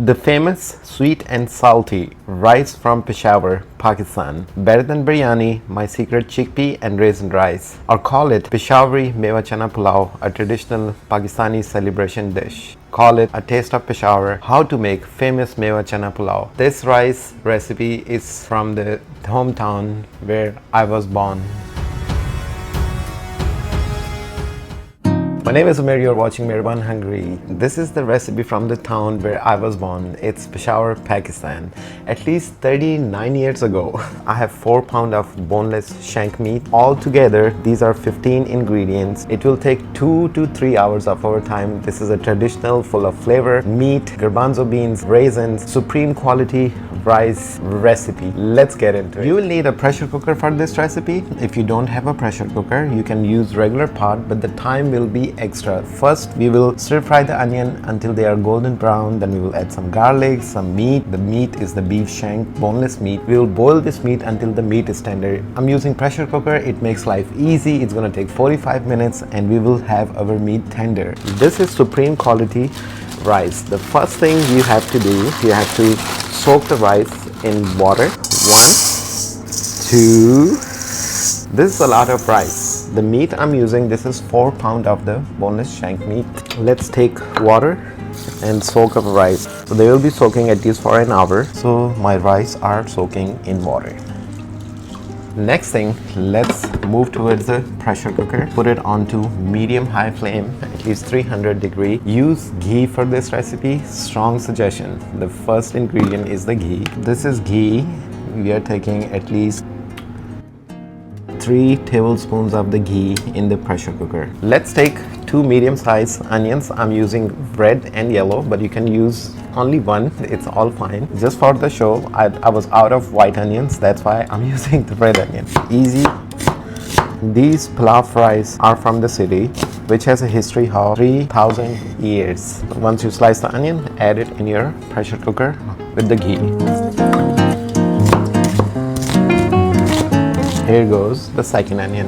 The famous sweet and salty rice from Peshawar, Pakistan. Better than biryani, my secret chickpea and raisin rice. Or call it Peshawari Mewa Chana Pulao, a traditional Pakistani celebration dish. Call it a taste of Peshawar. How to make famous Mewa Chana Pulao. This rice recipe is from the hometown where I was born. My name is Umair, you're watching Mirban Hungry. This is the recipe from the town where I was born. It's Peshawar, Pakistan. At least 39 years ago, I have 4 pounds of boneless shank meat. All together, these are 15 ingredients. It will take 2 to 3 hours of our time. This is a traditional, full of flavor, meat, garbanzo beans, raisins, supreme quality rice recipe. Let's get into it. You will need a pressure cooker for this recipe. If you don't have a pressure cooker, you can use regular pot, but the time will be extra. First, we will stir fry the onion until they are golden brown. Then we will add some garlic, some meat. The meat is the beef shank, boneless meat. We will boil this meat until the meat is tender. I'm using pressure cooker. It makes life easy. It's gonna take 45 minutes and we will have our meat tender. This is supreme quality rice. The first thing you have to do, you have to soak the rice in water. 1, 2. This is a lot of rice. The meat I'm using, this is 4 pounds of the boneless shank meat. Let's take water and soak up rice. So they will be soaking at least for an hour. So my rice are soaking in water. Next thing, let's move towards the pressure cooker. Put it onto medium-high flame, at least 300 degree. Use ghee for this recipe. Strong suggestion. The first ingredient is the ghee. This is ghee. We are taking at least 3 tablespoons of the ghee in the pressure cooker. Let's take 2 medium-sized onions. I'm using red and yellow, but you can use only one. It's all fine. Just for the show, I was out of white onions. That's why I'm using the red onion. Easy. These pilaf rice are from the city, which has a history of 3,000 years. Once you slice the onion, add it in your pressure cooker with the ghee. Here goes the second onion.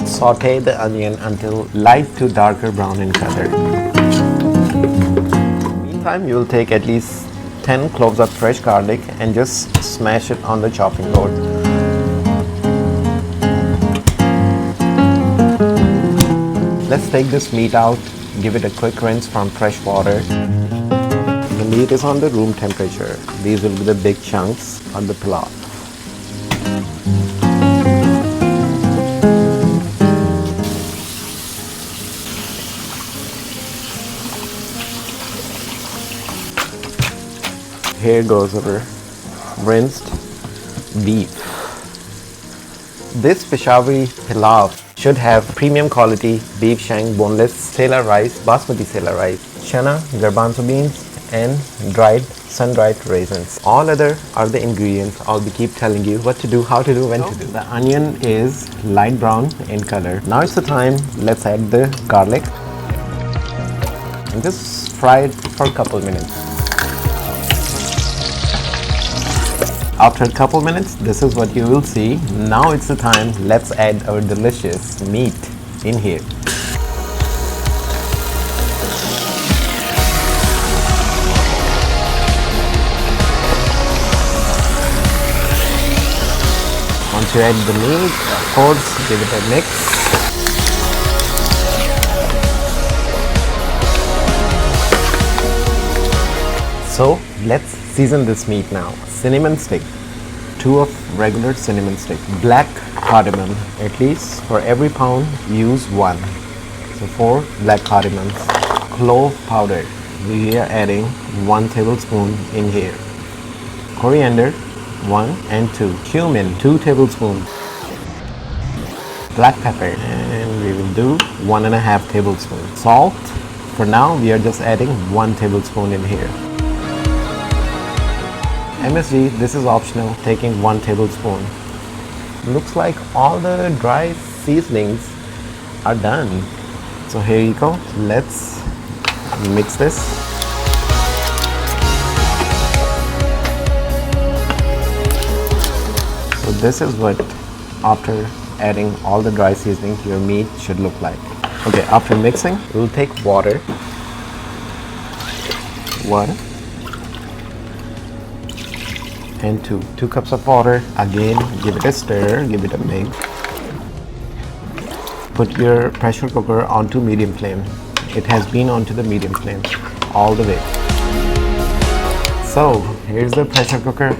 Saute the onion until light to darker brown in color. Meantime, you will take at least 10 cloves of fresh garlic and just smash it on the chopping board. Let's take this meat out, give it a quick rinse from fresh water. The meat is on the room temperature. These will be the big chunks on the pilaf. Here goes our rinsed beef. This Peshawari Pilaf should have premium quality beef shank, boneless, sela rice, basmati sela rice, chana, garbanzo beans, and sun-dried raisins. All other are the ingredients. I'll keep telling you what to do, how to do, when to do. The onion is light brown in color. Now it's the time. Let's add the garlic and just fry it for a couple minutes. After a couple minutes, this is what you will see. Now it's the time. Let's add our delicious meat in here. Once you add the meat, of course, give it a mix. So let's season this meat now. Cinnamon stick, 2 of regular cinnamon stick. Black cardamom, at least for every pound use 1. So 4 black cardamoms. Clove powder, we are adding 1 tablespoon in here. Coriander, 1 and 2. Cumin, 2 tablespoons. Black pepper, and we will do 1.5 tablespoons. Salt, for now we are just adding 1 tablespoon in here. MSG, this is optional, taking 1 tablespoon. Looks like all the dry seasonings are done. So here you go. Let's mix this. So this is what, after adding all the dry seasoning, your meat should look like. Okay, after mixing, we'll take water. 1, and 2 cups of water. Again, give it a stir, give it a mix. Put your pressure cooker onto medium flame. It has been onto the medium flame all the way. So here's the pressure cooker.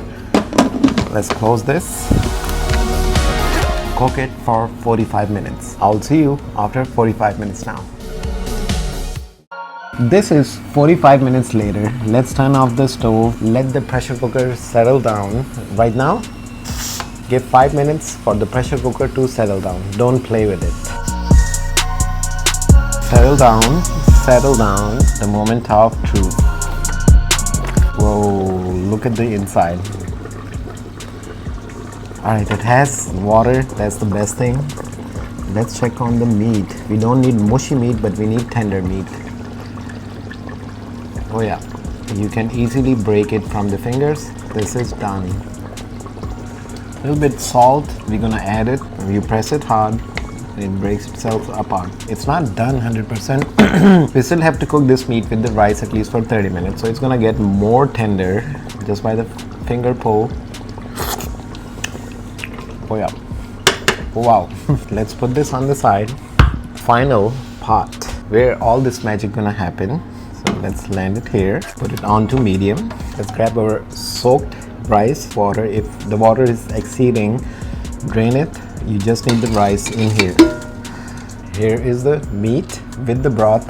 Let's close this. Cook it for 45 minutes. I'll see you after 45 minutes now. This is 45 minutes later. Let's turn off the stove. Let the pressure cooker settle down. Right now, give 5 minutes for the pressure cooker to settle down. Don't play with it. Settle down, the moment of truth. Whoa, look at the inside. Alright, it has water, that's the best thing. Let's check on the meat. We don't need mushy meat, but we need tender meat. Oh yeah, you can easily break it from the fingers. This is done. A little bit salt, we're gonna add it. You press it hard, it breaks itself apart. It's not done 100%. We still have to cook this meat with the rice at least for 30 minutes. So it's gonna get more tender just by the finger pull. Oh yeah. Wow. Let's put this on the side. Final part where all this magic gonna happen. So let's land it here. Put it onto medium. Let's grab our soaked rice water. If the water is exceeding, drain it. You just need the rice in here. Here is the meat with the broth.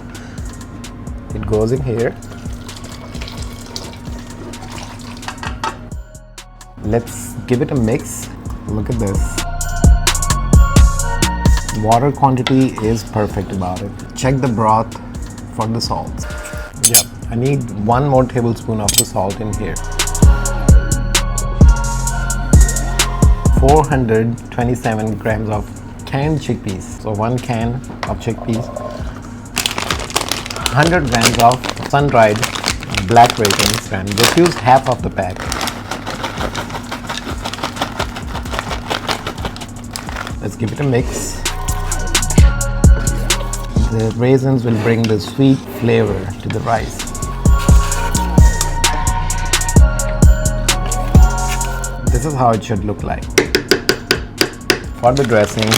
It goes in here. Let's give it a mix. Look at this. Water quantity is perfect about it. Check the broth for the salt. Yeah, I need 1 more tablespoon of the salt in here. 427 grams of canned chickpeas. So 1 can of chickpeas. 100 grams of sun-dried black raisins. And just use half of the pack. Let's give it a mix. The raisins will bring the sweet flavor to the rice. This is how it should look like. For the dressing,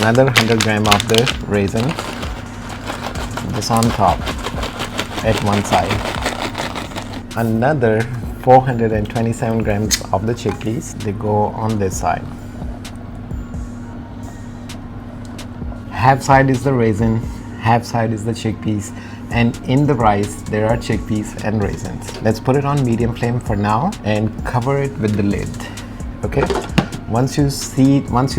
another 100 grams of the raisin. This on top at one side. Another 427 grams of the chickpeas. They go on this side. Half side is the raisin, half side is the chickpeas, and in the rice there are chickpeas and raisins. Let's put it on medium flame for now and cover it with the lid. Okay, once you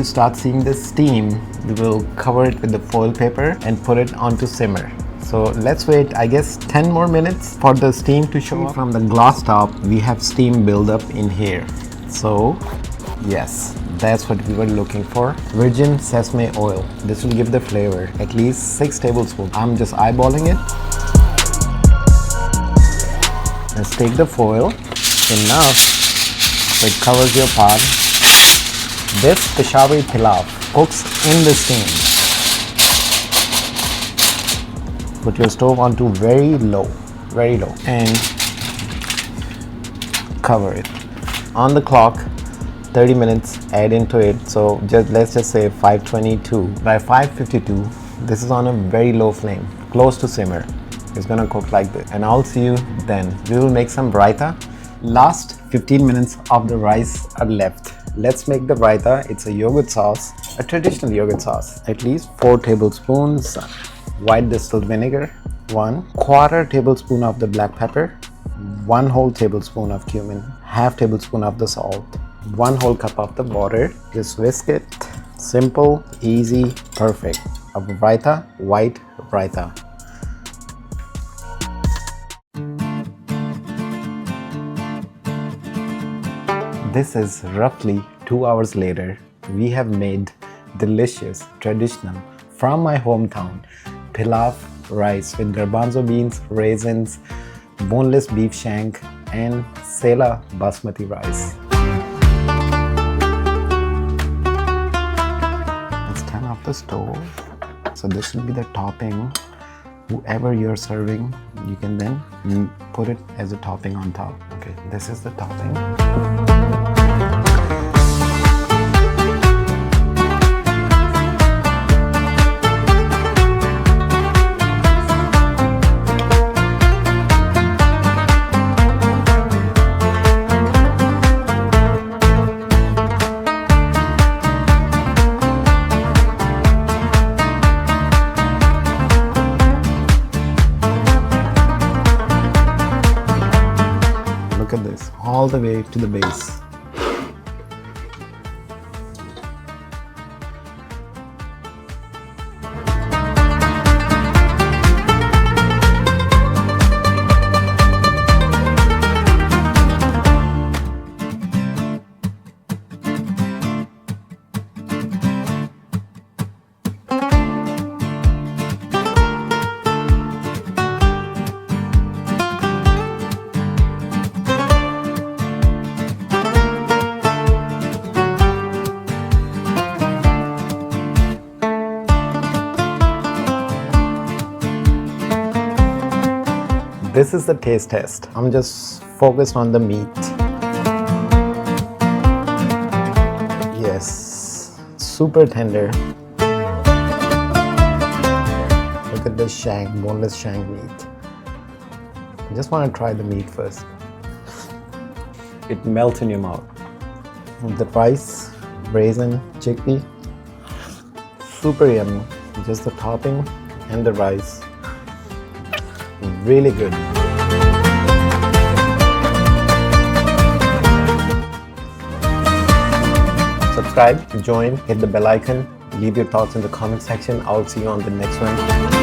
start seeing the steam, you will cover it with the foil paper and put it onto simmer. So let's wait, I guess 10 more minutes for the steam to show up. From the glass top we have steam build up in here. So yes, that's what we were looking for. Virgin sesame oil. This will give the flavor. At least 6 tablespoons. I'm just eyeballing it. Let's take the foil. Enough so it covers your pot. This Peshawari Pilaf cooks in the steam. Put your stove onto very low, and cover it. On the clock, 30 minutes, add into it. So let's just say 522. By 552, this is on a very low flame, close to simmer. It's gonna cook like this, and I'll see you then. We will make some raita. Last 15 minutes of the rice are left. Let's make the raita. It's a yogurt sauce, a traditional yogurt sauce. At least 4 tablespoons white distilled vinegar, 1/4 tablespoon of the black pepper, 1 whole tablespoon of cumin, half tablespoon of the salt, 1 whole cup of the water. Just whisk it. Simple, easy, perfect. A raita, white raita. This is roughly 2 hours later. We have made delicious, traditional, from my hometown, pilaf rice with garbanzo beans, raisins, boneless beef shank, and Sela basmati rice. Let's turn off the stove. So this will be the topping. Whoever you're serving, you can then put it as a topping on top. Okay, this is the topping. at this, all the way to the base. This is the taste test. I'm just focused on the meat. Yes, super tender. Look at this shank, boneless shank meat. I just want to try the meat first. It melts in your mouth. The rice, raisin, chickpea, super yummy. Just the topping and the rice. Really good. Subscribe, join, hit the bell icon, leave your thoughts in the comment section. I'll see you on the next one.